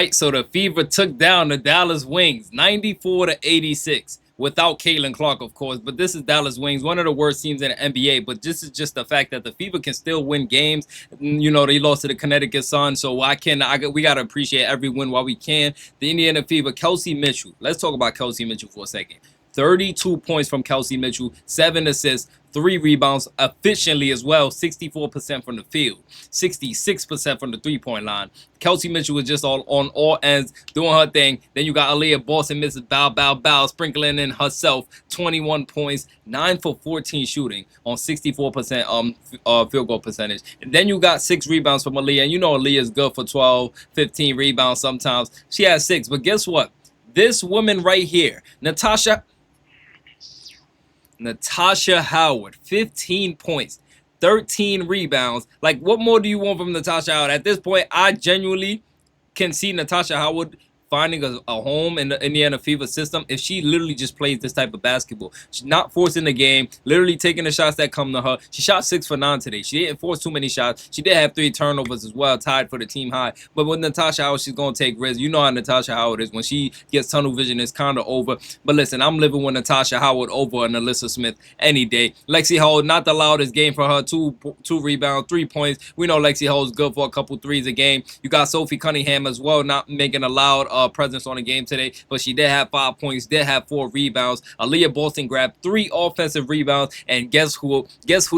Right, so the Fever took down the Dallas Wings 94-86 without Caitlin Clark, of course. But this is Dallas Wings, one of the worst teams in the NBA. But this is just the fact that the Fever can still win games. You know, they lost to the Connecticut Sun, so we got to appreciate every win while we can. The Indiana Fever, Kelsey Mitchell. Let's talk about Kelsey Mitchell for a second. 32 points from Kelsey Mitchell, 7 assists, 3 rebounds efficiently as well, 64% from the field, 66% from the three-point line. Kelsey Mitchell was just on all ends doing her thing. Then you got Aaliyah Boston, Mrs. Bow, sprinkling in herself, 21 points, 9 for 14 shooting on 64% field goal percentage. And then you got 6 rebounds from Aaliyah. And you know Aaliyah's good for 12, 15 rebounds sometimes. She has 6, but guess what? This woman right here, Natasha Howard, 15 points, 13 rebounds. Like, what more do you want from Natasha Howard? At this point, I genuinely can see Natasha Howard finding a home in the Indiana Fever system if she literally just plays this type of basketball. She's not forcing the game, literally taking the shots that come to her. She shot 6 for 9 today. She didn't force too many shots. She did have 3 turnovers as well, tied for the team high. But with Natasha Howard, she's going to take risks. You know how Natasha Howard is. When she gets tunnel vision, it's kind of over. But listen, I'm living with Natasha Howard over and Alyssa Smith any day. Lexi Hall, not the loudest game for her. 2 rebounds, 3 points. We know Lexi Hall's good for a couple threes a game. You got Sophie Cunningham as well, not making a loud presence on the game today, but she did have 5 points, did have 4 rebounds. Aaliyah Boston grabbed 3 offensive rebounds, and guess who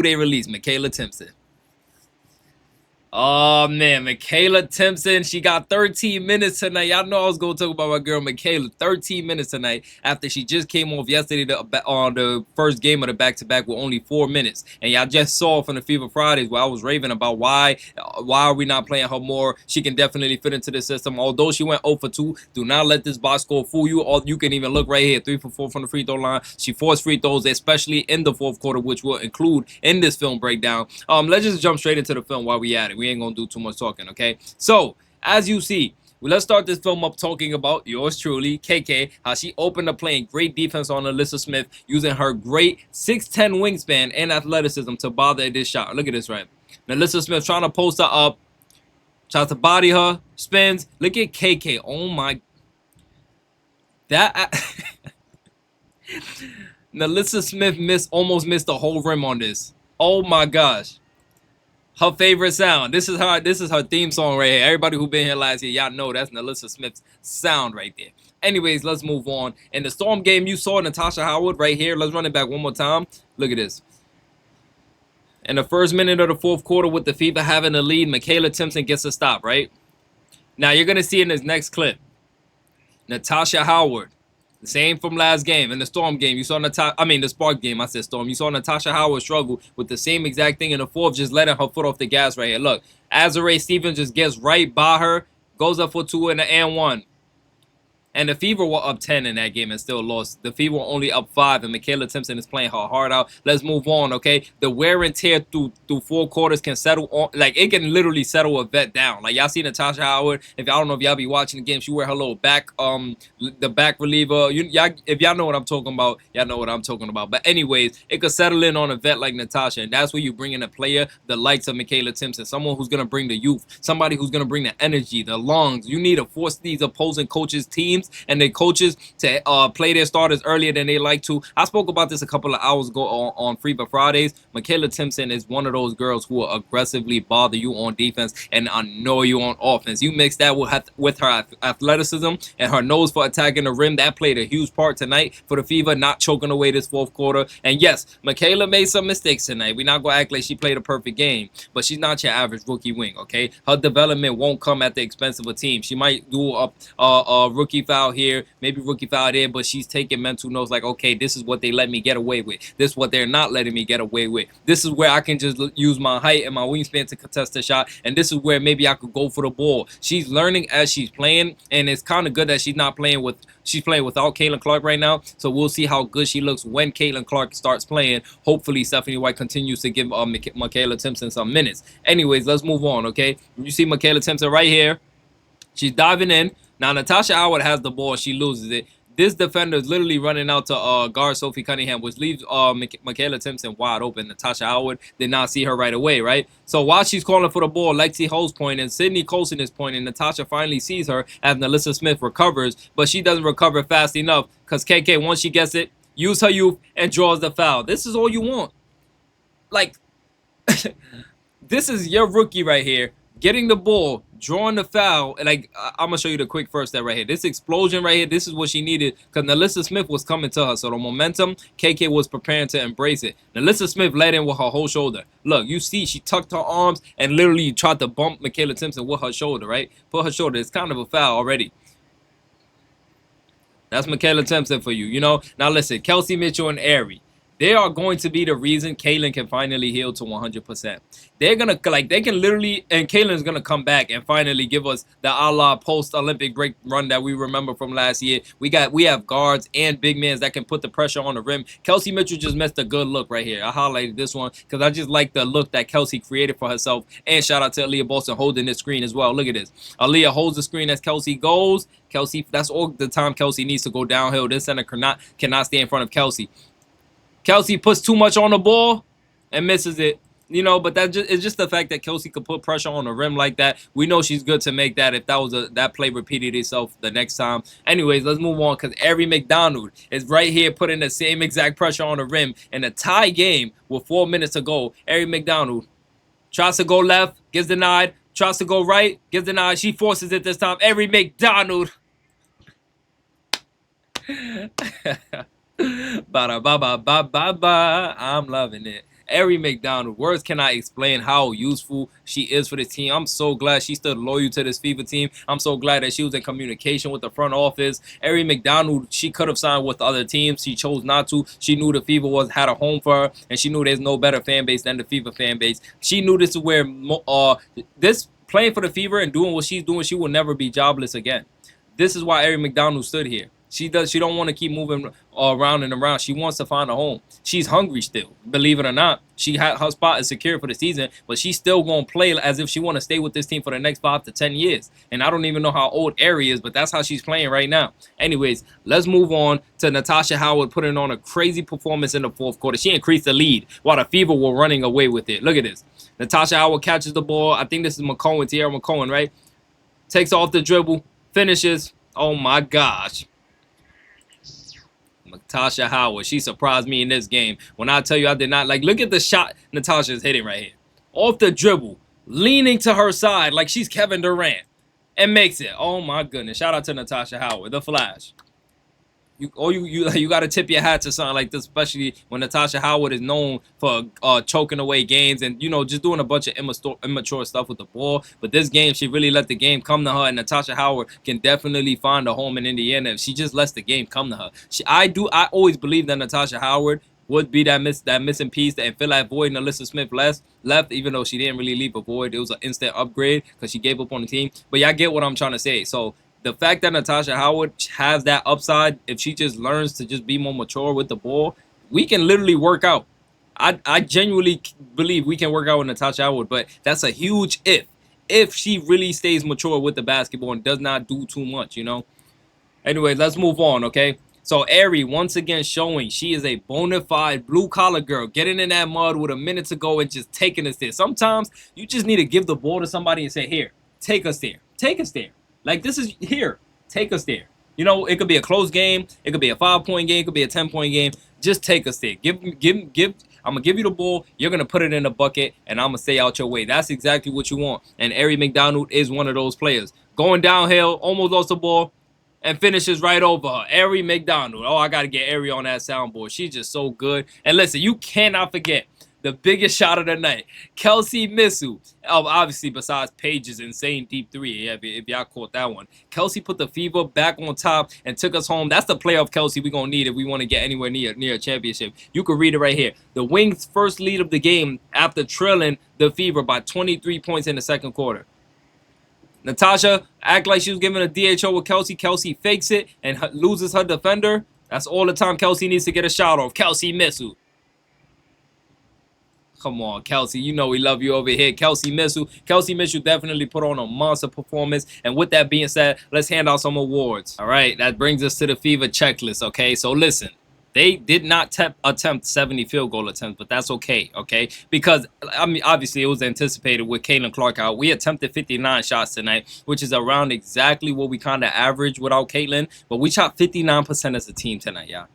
they released? Michaela Timpson. Oh, man, Michaela Timpson, she got 13 minutes tonight. Y'all know I was going to talk about my girl Michaela. 13 minutes tonight after she just came off yesterday on the first game of the back-to-back with only 4 minutes. And y'all just saw from the Fever Fridays where I was raving about why are we not playing her more. She can definitely fit into the system. Although she went 0 for 2, do not let this box score fool you. Or you can even look right here, 3 for 4 from the free throw line. She forced free throws, especially in the fourth quarter, which we'll include in this film breakdown. Let's just jump straight into the film while we at it. We ain't gonna do too much talking, okay? So, as you see, let's start this film up talking about yours truly, KK, how she opened up playing great defense on Alyssa Smith, using her great 6'10 wingspan and athleticism to bother this shot. Look at this, right? Now, Alyssa Smith trying to post her up, tries to body her, spins. Look at KK. Oh, my. That... Now, Alyssa Smith almost missed the whole rim on this. Oh, my gosh. Her favorite sound. This is her theme song right here. Everybody who been here last year, y'all know that's Alyssa Smith's sound right there. Anyways, let's move on. In the Storm game, you saw Natasha Howard right here. Let's run it back one more time. Look at this. In the first minute of the fourth quarter with the Fever having the lead, Michaela Timpson gets a stop, right? Now, you're going to see in this next clip, Natasha Howard. The same from last game. In the Storm game, you saw the Spark game, I said Storm. You saw Natasha Howard struggle with the same exact thing in the fourth, just letting her foot off the gas right here. Look, Azurá Stevens just gets right by her, goes up for 2 and 1. And the Fever were up 10 in that game and still lost. The Fever were only up 5, and Michaela Timpson is playing her heart out. Let's move on, okay? The wear and tear through 4 quarters can settle on, like, it can literally settle a vet down. Like, y'all see Natasha Howard. If I don't know if y'all be watching the game, she wear her little back, the back reliever. If y'all know what I'm talking about, y'all know what I'm talking about. But anyways, it could settle in on a vet like Natasha, and that's where you bring in a player the likes of Michaela Timpson, someone who's gonna bring the youth, somebody who's gonna bring the energy, the lungs. You need to force these opposing coaches' teams and their coaches to play their starters earlier than they like to. I spoke about this a couple of hours ago on Fever Fridays. Michaela Timpson is one of those girls who will aggressively bother you on defense and annoy you on offense. You mix that with her athleticism and her nose for attacking the rim. That played a huge part tonight for the Fever, not choking away this fourth quarter. And yes, Michaela made some mistakes tonight. We're not going to act like she played a perfect game, but she's not your average rookie wing, okay? Her development won't come at the expense of a team. She might do a rookie foul here, maybe rookie foul there, but she's taking mental notes like, okay, this is what they let me get away with. This is what they're not letting me get away with. This is where I can just use my height and my wingspan to contest the shot, and this is where maybe I could go for the ball. She's learning as she's playing, and it's kind of good that she's playing without Caitlin Clark right now, so we'll see how good she looks when Caitlin Clark starts playing. Hopefully, Stephanie White continues to give Michaela Timpson some minutes. Anyways, let's move on, okay? You see Michaela Timpson right here. She's diving in. Now, Natasha Howard has the ball. She loses it. This defender is literally running out to guard Sophie Cunningham, which leaves Michaela Timpson wide open. Natasha Howard did not see her right away, right? So while she's calling for the ball, Lexi Ho's pointing, Sydney Colson is pointing. Natasha finally sees her as Nalissa Smith recovers, but she doesn't recover fast enough because KK, once she gets it, use her youth and draws the foul. This is all you want. Like, this is your rookie right here, getting the ball, drawing the foul. And like, I'm gonna show you the quick first step right here. This explosion right here, this is what she needed because Nalissa Smith was coming to her. So the momentum, KK was preparing to embrace it. Nalissa Smith led in with her whole shoulder. Look, you see she tucked her arms and literally tried to bump Michaela Timpson with her shoulder, right? Put her shoulder. It's kind of a foul already. That's Michaela Timpson for you, you know? Now listen, Kelsey Mitchell and Aerie. They are going to be the reason Kaylin can finally heal to 100%. They're going to, like, they can literally, and Kaylin's going to come back and finally give us the a la post-Olympic break run that we remember from last year. We have guards and big men that can put the pressure on the rim. Kelsey Mitchell just missed a good look right here. I highlighted this one because I just like the look that Kelsey created for herself. And shout out to Aaliyah Bolson holding this screen as well. Look at this. Aaliyah holds the screen as Kelsey goes. Kelsey, that's all the time Kelsey needs to go downhill. This center cannot stay in front of Kelsey. Kelsey puts too much on the ball and misses it. You know, but it's just the fact that Kelsey could put pressure on the rim like that. We know she's good to make that if that play repeated itself the next time. Anyways, let's move on because Aerie McDonald is right here putting the same exact pressure on the rim in a tie game with 4 minutes to go. Aerie McDonald tries to go left, gets denied. Tries to go right, gets denied. She forces it this time. Aerie McDonald. Ba-da-ba-ba-ba-ba-ba. I'm loving it. Aerie McDonald. Words cannot explain how useful she is for the team. I'm so glad she stood loyal to this FIBA team. I'm so glad that she was in communication with the front office. Aerie McDonald, she could have signed with other teams. She chose not to. She knew the FIBA had a home for her, and she knew there's no better fan base than the FIBA fan base. She knew this is where this playing for the FIBA and doing what she's doing, she will never be jobless again. This is why Aerie McDonald stood here. She don't want to keep moving around and around. She wants to find a home. She's hungry still, believe it or not. Her spot is secure for the season, but she's still going to play as if she want to stay with this team for the next 5 to 10 years. And I don't even know how old Aerie is, but that's how she's playing right now. Anyways, let's move on to Natasha Howard putting on a crazy performance in the fourth quarter. She increased the lead while the FIBA were running away with it. Look at this. Natasha Howard catches the ball. I think this is McCohen, Tierra McCohen, right? Takes off the dribble, finishes. Oh my gosh. Natasha Howard, she surprised me in this game. When I tell you I did not, like, look at the shot Natasha's hitting right here. Off the dribble, leaning to her side like she's Kevin Durant, and makes it. Oh my goodness. Shout out to Natasha Howard, the Flash. You got to tip your hat to something like this, especially when Natasha Howard is known for choking away games and, you know, just doing a bunch of immature stuff with the ball. But this game, she really let the game come to her, and Natasha Howard can definitely find a home in Indiana if she just lets the game come to her. I always believe that Natasha Howard would be that missing piece and fill that void Nalissa Smith left, even though she didn't really leave a void. It was an instant upgrade because she gave up on the team. But y'all get what I'm trying to say. So the fact that Natasha Howard has that upside, if she just learns to just be more mature with the ball, we can literally work out. I genuinely believe we can work out with Natasha Howard, but that's a huge if. If she really stays mature with the basketball and does not do too much, you know. Anyway, let's move on, okay? So Aerie once again showing she is a bona fide blue-collar girl, getting in that mud with a minute to go and just taking us there. Sometimes you just need to give the ball to somebody and say, here, take us there. Take us there. Like, this is here. Take us there. You know, it could be a close game. It could be a 5-point game. It could be a 10-point game. Just take us there. I'm going to give you the ball. You're going to put it in the bucket, and I'm going to stay out your way. That's exactly what you want. And Aerie McDonald is one of those players. Going downhill, almost lost the ball, and finishes right over her. Aerie McDonald. Oh, I got to get Aerie on that soundboard. She's just so good. And listen, you cannot forget the biggest shot of the night. Kelsey Mitchell. Obviously, besides Paige's insane deep three, if y'all caught that one. Kelsey put the FIBA back on top and took us home. That's the playoff Kelsey we're going to need if we want to get anywhere near a championship. You can read it right here. The Wings' first lead of the game after trailing the FIBA by 23 points in the second quarter. Natasha act like she was giving a DHO with Kelsey. Kelsey fakes it and loses her defender. That's all the time Kelsey needs to get a shot off. Kelsey Mitchell. Come on, Kelsey. You know we love you over here. Kelsey Mitchell. Kelsey Mitchell definitely put on a monster performance. And with that being said, let's hand out some awards. All right, that brings us to the FIBA checklist, okay? So listen. They did not attempt 70 field goal attempts, but that's okay, Because, I mean, obviously it was anticipated with Caitlin Clark out. We attempted 59 shots tonight, which is around exactly what we kind of average without Caitlin. But we shot 59% as a team tonight, y'all.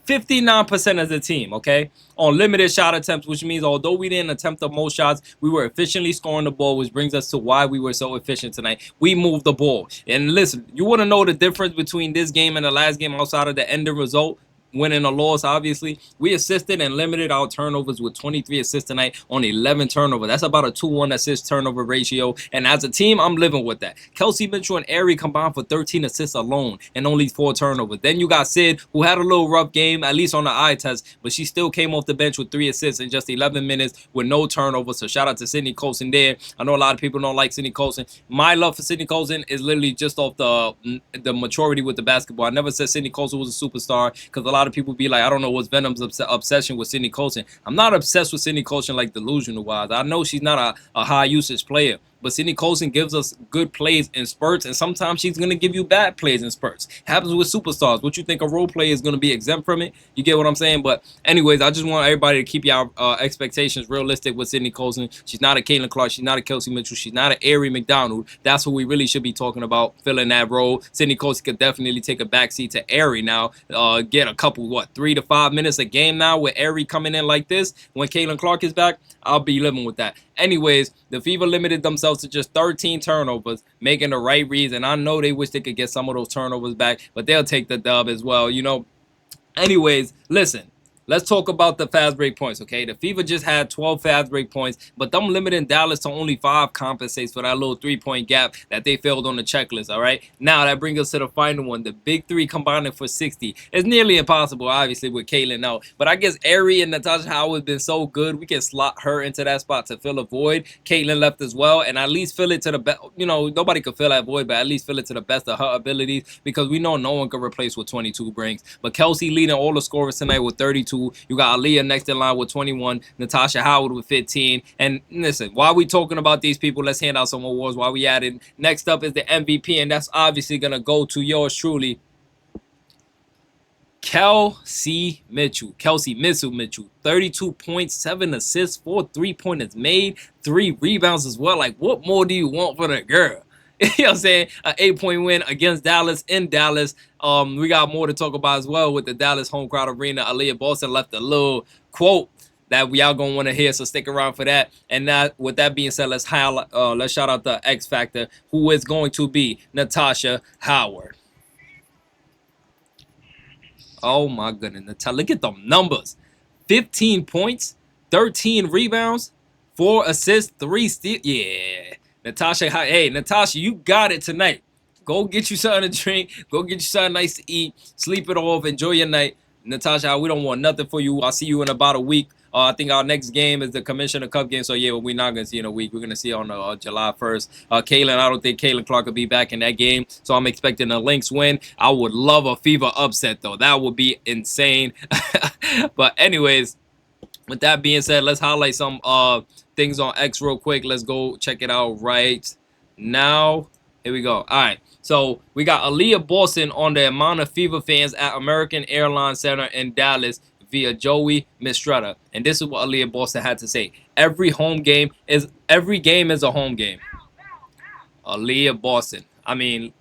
59% as a team, okay? On limited shot attempts, which means although we didn't attempt the most shots, we were efficiently scoring the ball, which brings us to why we were so efficient tonight. We moved the ball. And listen, you want to know the difference between this game and the last game outside of the ending result? Winning a loss, obviously. We assisted and limited our turnovers with 23 assists tonight on 11 turnovers. That's about a 2-1 assist turnover ratio. And as a team, I'm living with that. Kelsey Mitchell and Ari combined for 13 assists alone and only 4 turnovers. Then you got Sid, who had a little rough game, at least on the eye test, but she still came off the bench with 3 assists in just 11 minutes with no turnovers. So shout out to Sydney Colson there. I know a lot of people don't like Sydney Colson. My love for Sydney Colson is literally just off the maturity with the basketball. I never said Sydney Colson was a superstar because a lot of people be like, I don't know what's Venom's obsession with Sydney Colson. I'm not obsessed with Sydney Colson like delusional wise. I know she's not a high usage player, but Sydney Colson gives us good plays in spurts, and sometimes she's going to give you bad plays in spurts. Happens with superstars. What you think a role player is going to be exempt from it? You get what I'm saying? But anyways, I just want everybody to keep your expectations realistic with Sydney Colson. She's not a Caitlin Clark. She's not a Kelsey Mitchell. She's not an Ari McDonald. That's what we really should be talking about, filling that role. Sydney Colson could definitely take a backseat to Ari now. Get a couple, 3 to 5 minutes a game now with Ari coming in like this. When Caitlin Clark is back, I'll be living with that. Anyways, the FIBA limited themselves to just 13 turnovers, making the right reads. And I know they wish they could get some of those turnovers back, but they'll take the dub as well, Anyways, listen. Let's talk about the fast break points, okay? The FIBA just had 12 fast break points, but them limiting Dallas to only 5 compensates for that little 3-point gap that they failed on the checklist, all right? Now, that brings us to the final one. The big 3 combining for 60. It's nearly impossible, obviously, with Caitlin out. But I guess Ari and Natasha Howard have been so good, we can slot her into that spot to fill a void. Caitlin left as well, and at least fill it to the best. Nobody could fill that void, but at least fill it to the best of her abilities because we know no one can replace what 22 brings. But Kelsey leading all the scorers tonight with 32. You got Aaliyah next in line with 21, Natasha Howard with 15. And listen, while we talking about these people, let's hand out some awards while we at it. Next up is the MVP, and that's obviously going to go to yours truly, Kelsey Mitchell. 32 points, 7 assists, 4 3-pointers made, 3 rebounds as well. Like, what more do you want for the girl? You know what I'm saying? An 8-point win against Dallas in Dallas. We got more to talk about as well with the Dallas home crowd arena. Aaliyah Boston left a little quote that we all gonna want to hear, so stick around for that. And with that being said, let's shout out the X Factor, who is going to be Natasha Howard. Oh my goodness, Natasha! Look at them numbers: 15 points, 13 rebounds, 4 assists, 3 steals. Yeah. Natasha, hey, Natasha, you got it tonight. Go get you something to drink. Go get you something nice to eat. Sleep it off. Enjoy your night. Natasha, we don't want nothing for you. I'll see you in about a week. I think our next game is the Commissioner Cup game. So, yeah, we're not going to see in a week. We're going to see on July 1st. Caitlin, I don't think Caitlin Clark will be back in that game. So, I'm expecting a Lynx win. I would love a FIBA upset, though. That would be insane. But, anyways, with that being said, let's highlight some things on X real quick. Let's go check it out right now. Here we go. All right. So we got Aaliyah Boston on the amount of FIBA fans at American Airlines Center in Dallas via Joey Mistretta. And this is what Aaliyah Boston had to say. Every game is a home game. Aaliyah Boston. I mean,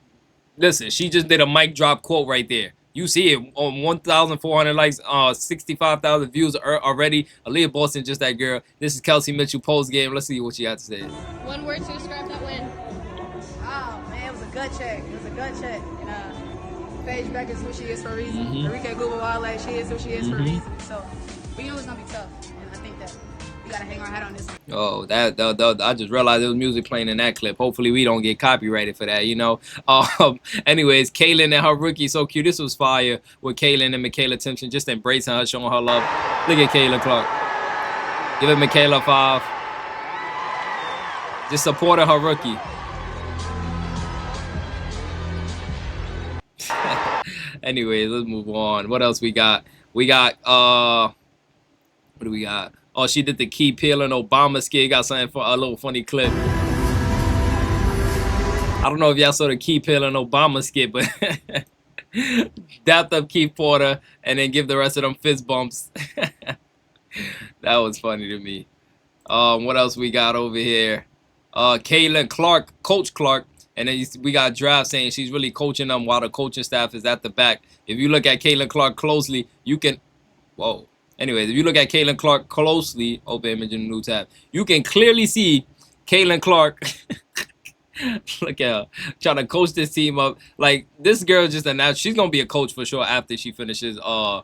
listen, she just did a mic drop quote right there. You see it on 1,400 likes, 65,000 views already. Aaliyah Boston, just that girl. This is Kelsey Mitchell post game. Let's see what she had to say. One word to describe that win. Oh man, it was a gut check. It was a gut check. And Paige Beck is who she is for a reason. Marika Gubawale, she is who she is for a reason. So we knew it was gonna be tough, and I think that we gotta hang our hat on this. Oh, I just realized there was music playing in that clip. Hopefully we don't get copyrighted for that, Anyways, Kaylin and her rookie, so cute. This was fire with Kaylin and Michaela Timpson, just embracing her, showing her love. Look at Kayla Clark. Giving Michaela 5. Just supporting her rookie. Anyways, let's move on. What else we got? We got what do we got? Oh, she did the Key Peele and Obama skit. Got something for a little funny clip. I don't know if y'all saw the Key Peele and Obama skit, but dapped up Keith Porter and then give the rest of them fist bumps. That was funny to me. What else we got over here? Caitlin Clark, Coach Clark, and then we got Draft saying she's really coaching them while the coaching staff is at the back. If you look at Caitlin Clark closely, you can. Whoa. Anyways, if you look at Caitlin Clark closely, open image in the new tab, you can clearly see Caitlin Clark. Look at her trying to coach this team up. Like, this girl just announced she's gonna be a coach for sure after she finishes her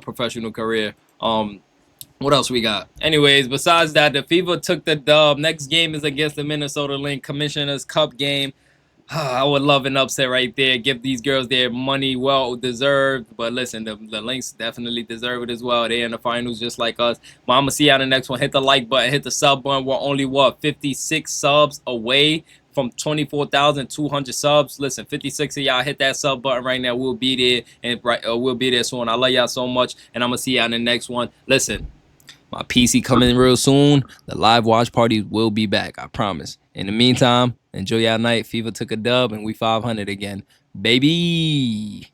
professional career. What else we got? Anyways, besides that, the Fever took the dub. Next game is against the Minnesota Lynx Commissioner's Cup game. I would love an upset right there. Give these girls their money, well deserved. But listen, the Lynx definitely deserve it as well. They're in the finals just like us. But I'm going to see you on the next one. Hit the like button. Hit the sub button. We're only, 56 subs away from 24,200 subs. Listen, 56 of y'all hit that sub button right now. We'll be there. And we'll be there soon. I love y'all so much. And I'm going to see you on the next one. Listen, my PC coming real soon. The live watch party will be back. I promise. In the meantime, enjoy y'all night. Fever took a dub and we 500 again. Baby.